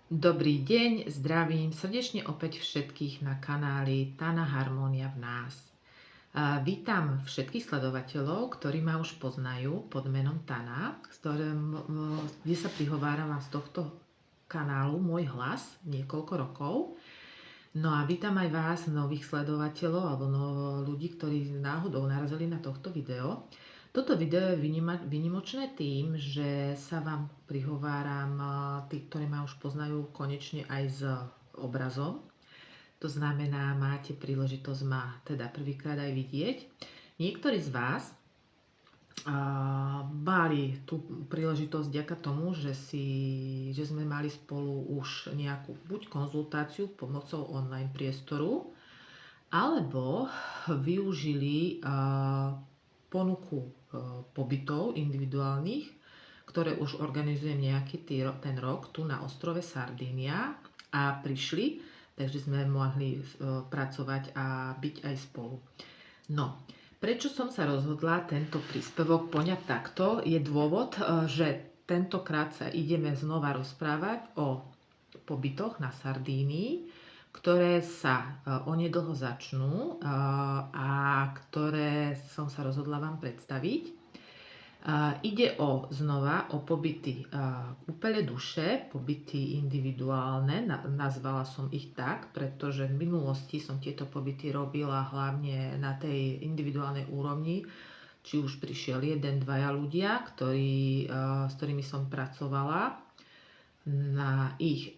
Dobrý deň, zdravím srdečne opäť všetkých na kanáli Tana Harmónia v nás. Vítam všetkých sledovateľov, ktorí ma už poznajú pod menom Tana, kde sa prihováram vám z tohto kanálu môj hlas niekoľko rokov. No a vítam aj vás, nových sledovateľov alebo ľudí, ktorí náhodou narazili na tohto video. Toto video je výnimočné tým, že sa vám prihováram, tí, ktorí ma už poznajú, konečne aj s obrazom. To znamená, máte príležitosť ma teda prvýkrát aj vidieť. Niektorí z vás mali tú príležitosť vďaka tomu, že sme mali spolu už nejakú buď konzultáciu pomocou online priestoru, alebo využili ponuku pobytov individuálnych, ktoré už organizujem nejaký ten rok tu na ostrove Sardínia a prišli, takže sme mohli pracovať a byť aj spolu. No, prečo som sa rozhodla tento príspevok poňať takto, je dôvod, že tentokrát sa ideme znova rozprávať o pobytoch na Sardínii, ktoré sa onedlho začnú a ktoré som sa rozhodla vám predstaviť. Ide znova o pobyty kúpele duše, pobyty individuálne, nazvala som ich tak, pretože v minulosti som tieto pobyty robila hlavne na tej individuálnej úrovni, či už prišiel jeden, dvaja ľudia, s ktorými som pracovala na ich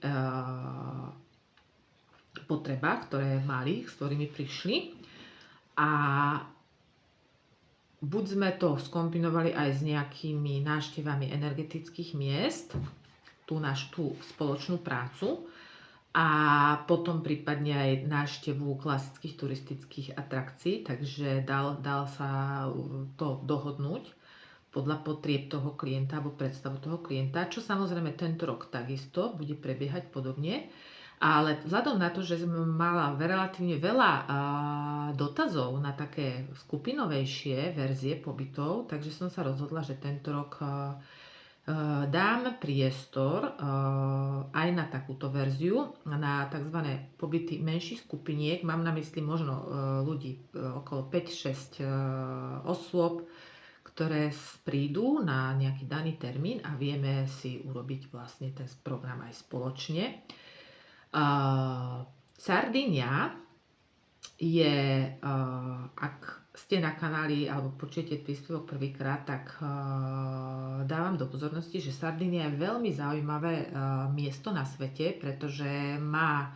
potrebách, ktoré mali, s ktorými prišli. A buď sme to skombinovali aj s nejakými návštevami energetických miest, tú spoločnú prácu, a potom prípadne aj návštevu klasických turistických atrakcií, takže dal sa to dohodnúť podľa potrieb toho klienta alebo predstavu toho klienta, čo samozrejme tento rok takisto bude prebiehať podobne. Ale vzhľadom na to, že som mala relatívne veľa dotazov na také skupinovejšie verzie pobytov, takže som sa rozhodla, že tento rok dám priestor aj na takúto verziu, na tzv. Pobyty menších skupiniek. Mám na mysli možno ľudí okolo 5-6 osôb, ktoré prídu na nejaký daný termín a vieme si urobiť vlastne ten program aj spoločne. Sardínia je, ak ste na kanáli alebo počujete príspevok prvýkrát, tak dávam do pozornosti, že Sardínia je veľmi zaujímavé miesto na svete, pretože má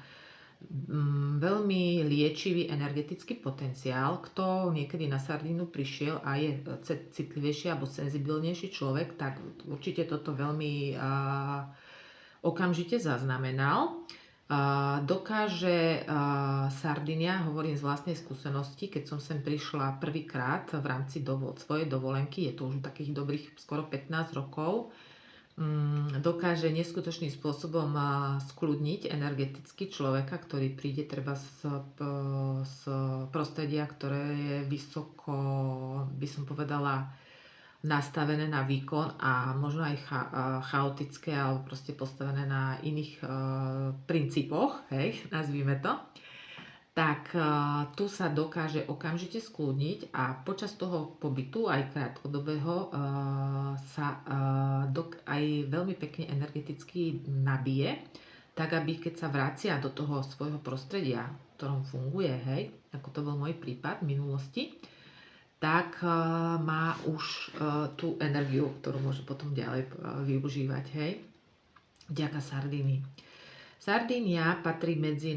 veľmi liečivý energetický potenciál. Kto niekedy na Sardínu prišiel a je citlivejší alebo senzibilnejší človek, tak určite toto veľmi okamžite zaznamenal. Dokáže Sardínia, hovorím z vlastnej skúsenosti, keď som sem prišla prvýkrát v rámci svojej dovolenky, je to už takých dobrých skoro 15 rokov, dokáže neskutočným spôsobom skľudniť energeticky človeka, ktorý príde treba z prostredia, ktoré je vysoko, by som povedala, nastavené na výkon a možno aj chaotické alebo proste postavené na iných princípoch, hej, nazvime to, tak tu sa dokáže okamžite skľudniť a počas toho pobytu, aj krátkodobého, sa aj veľmi pekne energeticky nabije, tak aby keď sa vracia do toho svojho prostredia, v ktorom funguje, hej, ako to bol môj prípad v minulosti, tak má už tú energiu, ktorú môže potom ďalej využívať, hej, vďaka Sardínii. Sardínia patrí medzi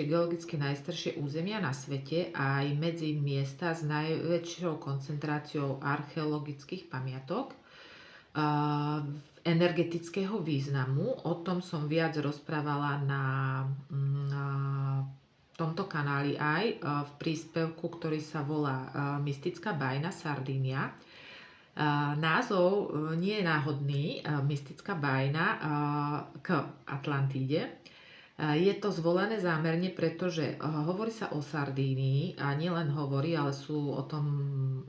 geologicky najstaršie územia na svete a aj medzi miesta s najväčšou koncentráciou archeologických pamiatok energetického významu. O tom som viac rozprávala na tomto kanáli aj v príspevku, ktorý sa volá Mystická bajna Sardínia. Názov nie je náhodný, Mystická bajna k Atlantíde. Je to zvolené zámerne, pretože hovorí sa o Sardínii a nielen hovorí, ale sú o tom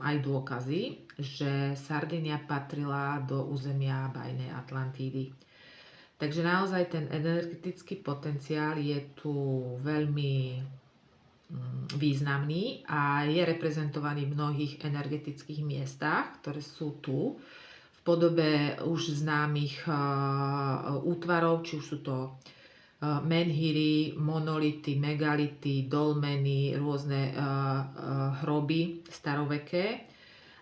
aj dôkazy, že Sardínia patrila do územia bajnej Atlantídy. Takže naozaj ten energetický potenciál je tu veľmi významný a je reprezentovaný v mnohých energetických miestach, ktoré sú tu v podobe už známych útvarov, či už sú to menhiry, monolity, megality, dolmeny, rôzne hroby staroveké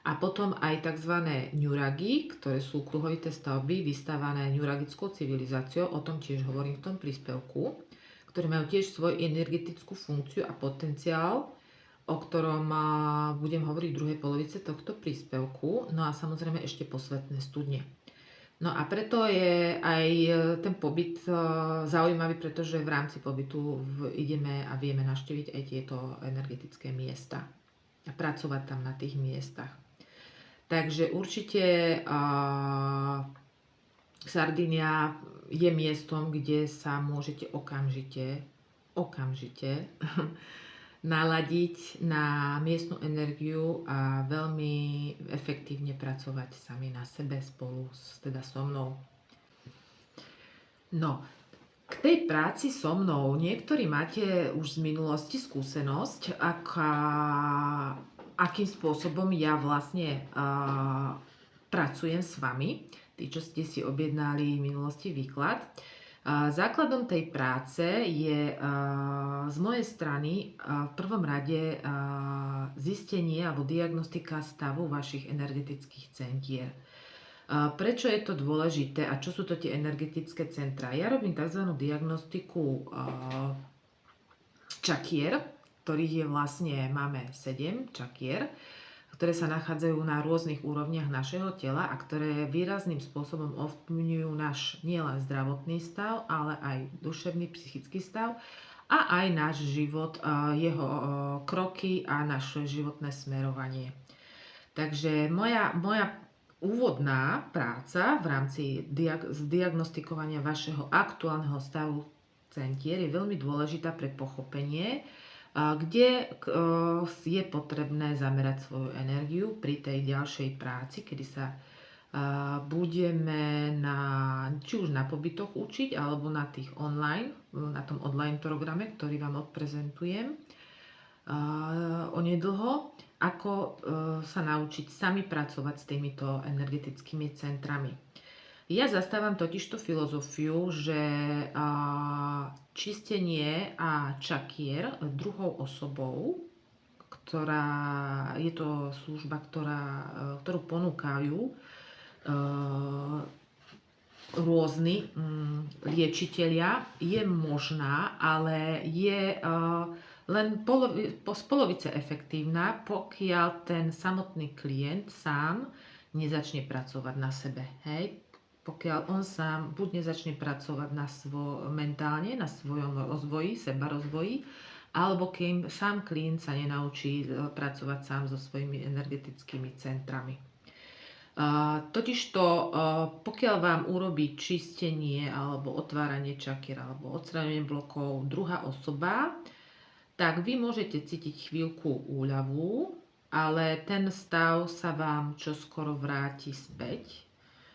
a potom aj tzv. Ňuragy, ktoré sú kruhovité stavby vystavané ňuragickou civilizáciou, o tom tiež hovorím v tom príspevku, ktoré majú tiež svoju energetickú funkciu a potenciál, o ktorom budem hovoriť v druhej polovice tohto príspevku, no a samozrejme ešte posvetné studne. No a preto je aj ten pobyt zaujímavý, pretože v rámci pobytu ideme a vieme navštíviť aj tieto energetické miesta a pracovať tam na tých miestach. Takže určite Sardínia je miestom, kde sa môžete okamžite naladiť na miestnu energiu a veľmi efektívne pracovať sami na sebe spolu teda so mnou. No, k tej práci so mnou niektorí máte už z minulosti skúsenosť, akým spôsobom ja vlastne pracujem s vami, tí, čo ste si objednali v minulosti výklad. Základom tej práce je z mojej strany v prvom rade zistenie alebo diagnostika stavu vašich energetických centier. Prečo je to dôležité a čo sú to tie energetické centra? Ja robím tzv. Diagnostiku čakier, ktorých je vlastne, máme 7 čakier, ktoré sa nachádzajú na rôznych úrovniach našeho tela a ktoré výrazným spôsobom ovplyvňujú náš nielen zdravotný stav, ale aj duševný, psychický stav a aj náš život, jeho kroky a naše životné smerovanie. Takže moja úvodná práca v rámci diagnostikovania vašeho aktuálneho stavu centier je veľmi dôležitá pre pochopenie, kde je potrebné zamerať svoju energiu pri tej ďalšej práci, kedy sa budeme či už na pobytoch učiť, alebo na tom online programe, ktorý vám odprezentujem onedlho, ako sa naučiť sami pracovať s týmito energetickými centrami. Ja zastávam totižto filozofiu, že čistenie a čakier druhou osobou, je to služba, ktorú ponúkajú rôzni liečitelia, je možná, ale je len z polovice efektívna, pokiaľ ten samotný klient sám nezačne pracovať na sebe. Hej? Pokiaľ on sám buď nezačne pracovať mentálne, na svojom rozvoji, sebarozvoji, alebo kým sám klient sa nenaučí pracovať sám so svojimi energetickými centrami. Totižto, pokiaľ vám urobí čistenie alebo otváranie čakier alebo odstránenie blokov druhá osoba, tak vy môžete cítiť chvíľku úľavu, ale ten stav sa vám čoskoro vráti späť,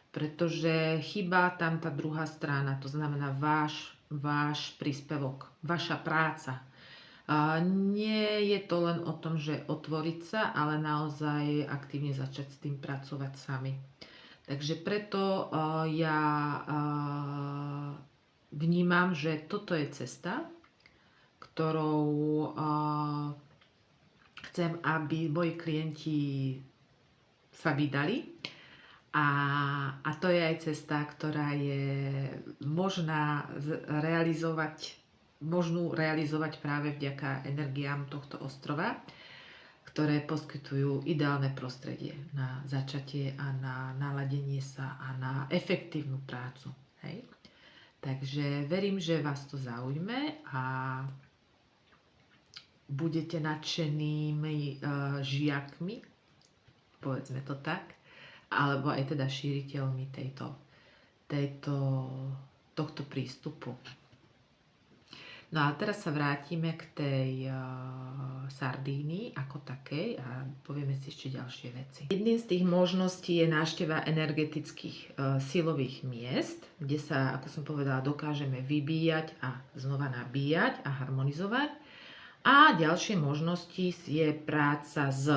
pretože chýba tam tá druhá strana, to znamená váš príspevok, vaša práca. Nie je to len o tom, že otvoriť sa, ale naozaj aktívne začať s tým pracovať sami. Takže preto ja vnímam, že toto je cesta, ktorou chcem, aby moji klienti sa vydali. A to je aj cesta, ktorá je možnú realizovať práve vďaka energiám tohto ostrova, ktoré poskytujú ideálne prostredie na začatie a na naladenie sa a na efektívnu prácu. Hej? Takže verím, že vás to zaujme a budete nadšenými žiakmi, povedzme to tak, alebo aj teda šíriteľmi tohto prístupu. No a teraz sa vrátime k tej Sardínii ako takej a povieme si ešte ďalšie veci. Jedným z tých možností je návšteva energetických silových miest, kde sa, ako som povedala, dokážeme vybíjať a znova nabíjať a harmonizovať. A ďalšie možnosti je práca s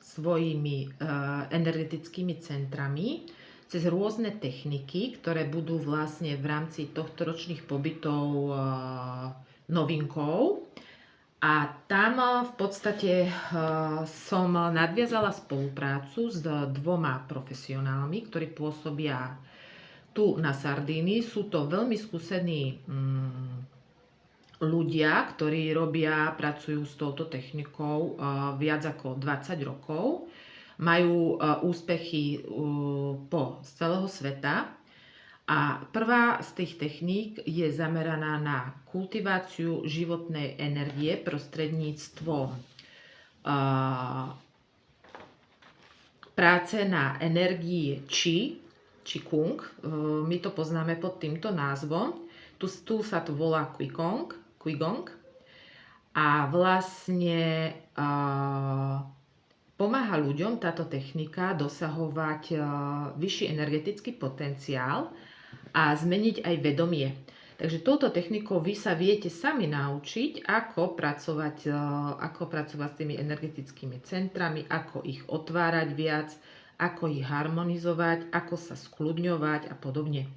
svojimi energetickými centrami cez rôzne techniky, ktoré budú vlastne v rámci tohtoročných pobytov novinkou. A tam v podstate som nadviazala spoluprácu s dvoma profesionálmi, ktorí pôsobia tu na Sardínii. Sú to veľmi skúsení ľudia, ktorí pracujú s touto technikou viac ako 20 rokov. Majú úspechy z celého sveta. A prvá z tých techník je zameraná na kultiváciu životnej energie prostredníctvom práce na energii Qigong. My to poznáme pod týmto názvom. Tu sa to volá Qigong. A vlastne pomáha ľuďom táto technika dosahovať vyšší energetický potenciál a zmeniť aj vedomie. Takže touto technikou vy sa viete sami naučiť, ako pracovať s tými energetickými centrami, ako ich otvárať viac, ako ich harmonizovať, ako sa skľudňovať a podobne.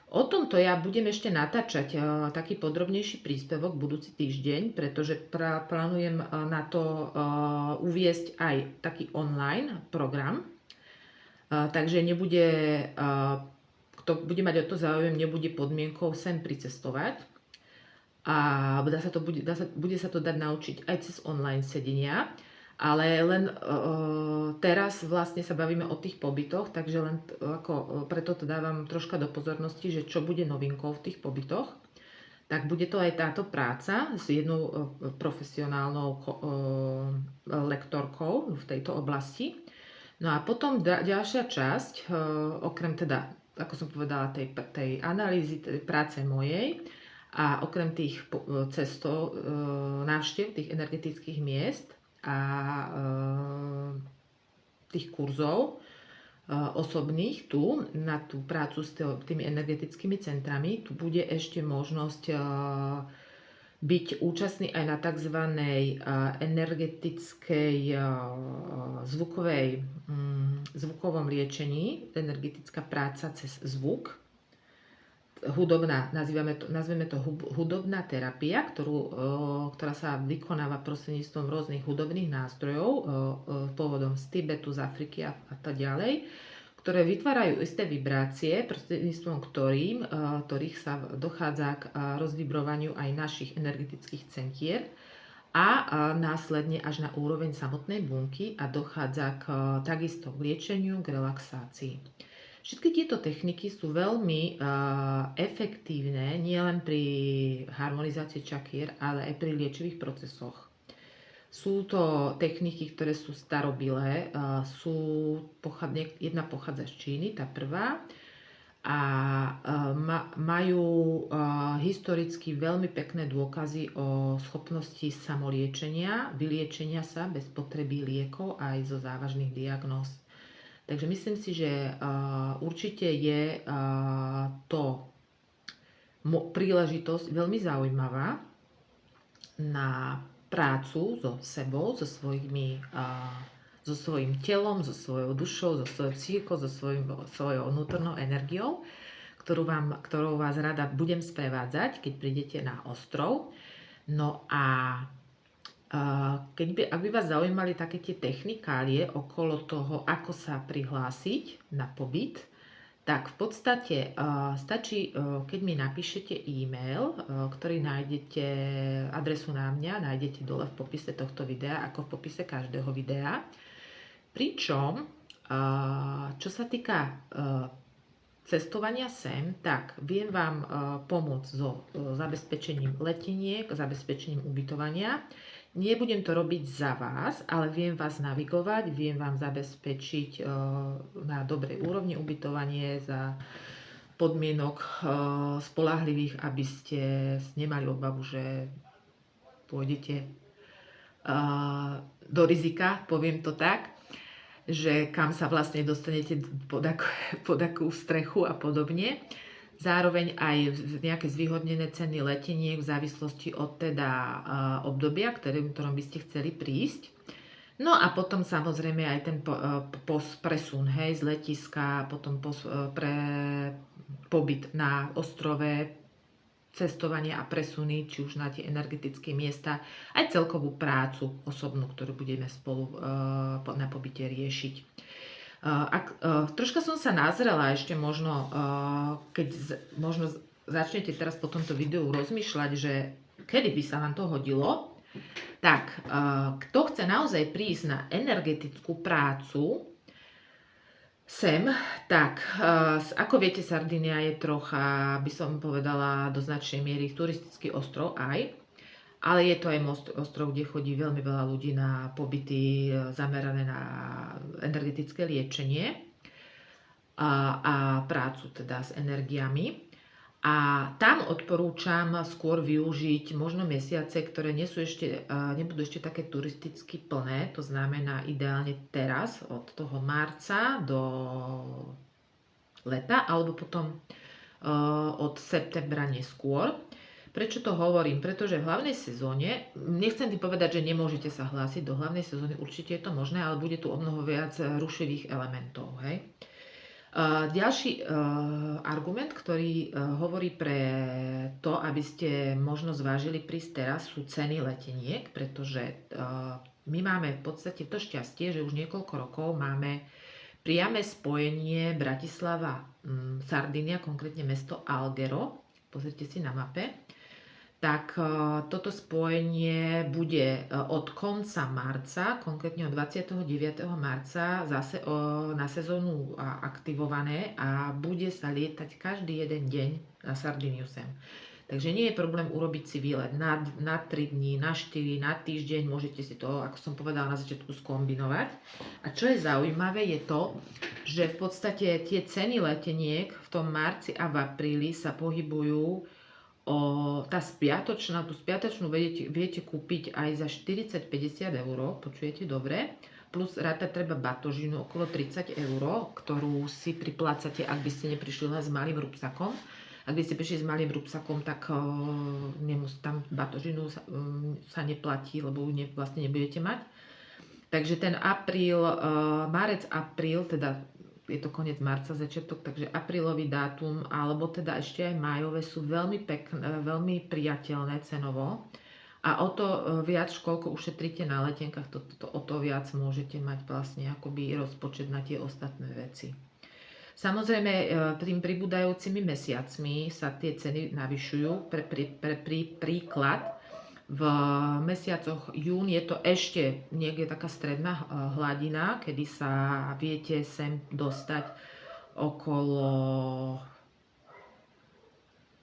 O tomto ja budem ešte natáčať taký podrobnejší príspevok budúci týždeň, pretože plánujem na to uviesť aj taký online program. Takže kto bude mať o to záujem, nebude podmienkou sem pricestovať. A bude sa to dať naučiť aj cez online sedenia. Ale len teraz vlastne sa bavíme o tých pobytoch, takže len preto to dávam troška do pozornosti, že čo bude novinkou v tých pobytoch, tak bude to aj táto práca s jednou profesionálnou lektorkou v tejto oblasti. No a potom ďalšia časť, okrem teda, ako som povedala, tej analýzy, tej práce mojej, a okrem tých návštev tých energetických miest a tých kurzov osobných tu na tú prácu s tými energetickými centrami, tu bude ešte možnosť byť účastný aj na tzv. Energetickej zvukovom liečení, energetická práca cez zvuk. Nazveme to hudobná terapia, ktorá sa vykonáva prostredníctvom rôznych hudobných nástrojov pôvodom z Tibetu, z Afriky a tak ďalej, ktoré vytvárajú isté vibrácie, prostredníctvom ktorých sa dochádza k rozvibrovaniu aj našich energetických centier a následne až na úroveň samotnej bunky a dochádza takisto k liečeniu, k relaxácii. Všetky tieto techniky sú veľmi efektívne nielen pri harmonizácii čakier, ale aj pri liečivých procesoch. Sú to techniky, ktoré sú starobilé. Jedna pochádza z Číny, tá prvá, a majú historicky veľmi pekné dôkazy o schopnosti samoliečenia, vyliečenia sa bez potreby liekov aj zo závažných diagnóz. Takže myslím si, že určite je to príležitosť veľmi zaujímavá na prácu so sebou, so svojím telom, so svojou dušou, so svojou psychikou, so svojou vnútornou energiou, ktorou vás rada budem sprevádzať, keď prídete na ostrov. No a ak by vás zaujímali také tie technikálie okolo toho, ako sa prihlásiť na pobyt, tak v podstate stačí, keď mi napíšete e-mail, ktorý nájdete, adresu na mňa nájdete dole v popise tohto videa, ako v popise každého videa. Pričom, čo sa týka cestovania sem, tak viem vám pomôcť so zabezpečením leteniek, zabezpečením ubytovania. Nebudem to robiť za vás, ale viem vás navigovať, viem vám zabezpečiť na dobrej úrovni ubytovanie za podmienok spoľahlivých, aby ste nemali obavu, že pôjdete do rizika, poviem to tak, že kam sa vlastne dostanete pod akú strechu a podobne. Zároveň aj nejaké zvýhodnené ceny leteniek v závislosti od teda obdobia, v ktorom by ste chceli prísť. No a potom samozrejme aj ten presun, hej, z letiska, potom pre pobyt na ostrove, cestovanie a presuny, či už na tie energetické miesta, aj celkovú prácu osobnú, ktorú budeme spolu na pobyte riešiť. Troška som sa nazrela ešte možno, keď možno začnete teraz po tomto videu rozmýšľať, že kedy by sa vám to hodilo, tak kto chce naozaj prísť na energetickú prácu sem, tak ako viete, Sardinia je trocha, by som povedala, do značnej miery turistický ostrov aj, ale je to aj ostrov, kde chodí veľmi veľa ľudí na pobyty zamerané na energetické liečenie a prácu teda s energiami. A tam odporúčam skôr využiť možno mesiace, ktoré nebudú ešte také turisticky plné, to znamená ideálne teraz od toho marca do leta, alebo potom od septembra neskôr. Prečo to hovorím? Pretože v hlavnej sezóne, nechcem tým povedať, že nemôžete sa hlásiť do hlavnej sezóny, určite je to možné, ale bude tu o mnoho viac rušivých elementov, hej. Ďalší argument, ktorý hovorí pre to, aby ste možno zvážili prísť teraz, sú ceny leteniek, pretože my máme v podstate to šťastie, že už niekoľko rokov máme priame spojenie Bratislava-Sardinia, konkrétne mesto Alghero, pozrite si na mape. Tak toto spojenie bude od konca marca, konkrétne od 29. marca, zase na sezónu aktivované a bude sa lietať každý jeden deň na Sardiniu sem. Takže nie je problém urobiť si výlet na 3 dní, na 4, na týždeň, môžete si to, ako som povedala na začiatku, skombinovať. A čo je zaujímavé je to, že v podstate tie ceny leteniek v tom marci a v apríli sa pohybujú tú spiatočnú viete kúpiť aj za 40-50 eur, počujete dobre, plus rátať treba batožinu okolo 30 eur, ktorú si priplácate, ak by ste neprišli len s malým rúbsakom. Ak by ste prišli s malým rúbsakom, tak tam batožinu sa neplatí, lebo ju vlastne nebudete mať. Takže ten marec, apríl, teda je to koniec marca, začiatok, takže aprílový dátum, alebo teda ešte aj májové sú veľmi pekné, veľmi priateľné cenovo. A o to viac, koľko ušetríte na letenkách, o to viac môžete mať vlastne akoby rozpočet na tie ostatné veci. Samozrejme, tým pribúdajúcimi mesiacmi sa tie ceny navyšujú. Príklad, v mesiacoch jún je to ešte niekde taká stredná hladina, kedy sa viete sem dostať okolo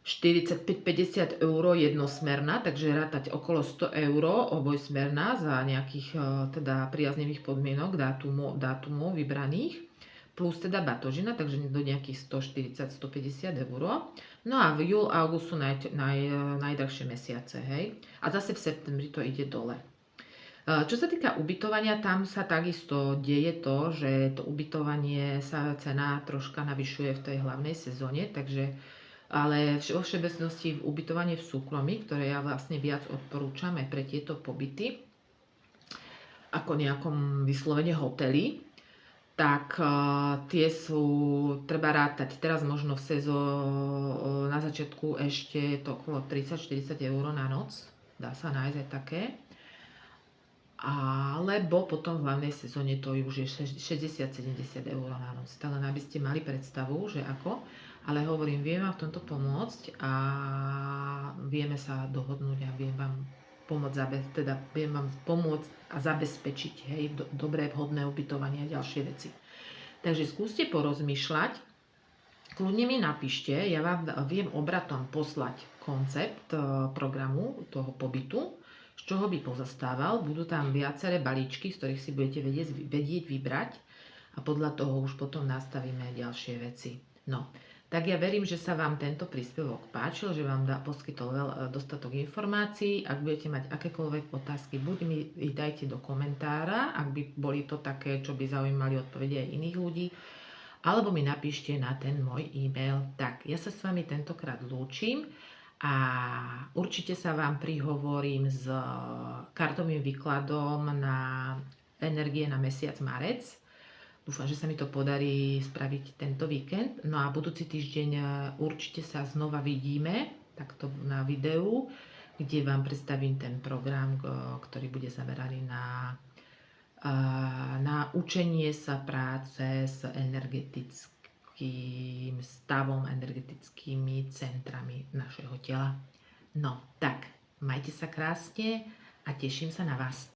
45-50 eur jednosmerná, takže rátať okolo 100 eur obojsmerná za nejakých teda priaznivých podmienok dátumov vybraných, plus teda batožina, takže do nejakých 140-150 eur. No a v júl, august sú najdrahšie mesiace, hej. A zase v septembri to ide dole. Čo sa týka ubytovania, tam sa takisto deje to, že to ubytovanie sa cena troška navyšuje v tej hlavnej sezóne, ale vo všeobecnosti ubytovanie v súkromí, ktoré ja vlastne viac odporúčam aj pre tieto pobyty, ako nejakom vyslovene hoteli, tak tie treba rátať teraz možno na začiatku ešte to okolo 30-40 eur na noc, dá sa nájsť aj také, alebo potom v hlavnej sezóne to už je 60-70 eur na noc, tak len aby ste mali predstavu, že ako, ale hovorím, viem vám v tomto pomôcť a vieme sa dohodnúť a viem vám pomôcť a zabezpečiť, hej, dobré, vhodné ubytovanie a ďalšie veci. Takže skúste porozmýšľať, kľudne mi napíšte, ja vám viem obratom poslať koncept programu toho pobytu, z čoho by pozastával, budú tam viaceré balíčky, z ktorých si budete vedieť vybrať a podľa toho už potom nastavíme ďalšie veci. No, Tak ja verím, že sa vám tento príspevok páčil, že vám poskytol dostatok informácií. Ak budete mať akékoľvek otázky, buď mi ich dajte do komentára, ak by boli to také, čo by zaujímali odpovede aj iných ľudí, alebo mi napíšte na ten môj e-mail. Tak, ja sa s vami tentokrát lúčim a určite sa vám prihovorím s kartovým výkladom na energie na mesiac marec. Dúfam, že sa mi to podarí spraviť tento víkend. No a budúci týždeň určite sa znova vidíme, takto na videu, kde vám predstavím ten program, ktorý bude zameraný na učenie sa práce s energetickým stavom, energetickými centrami našeho tela. No, tak, majte sa krásne a teším sa na vás.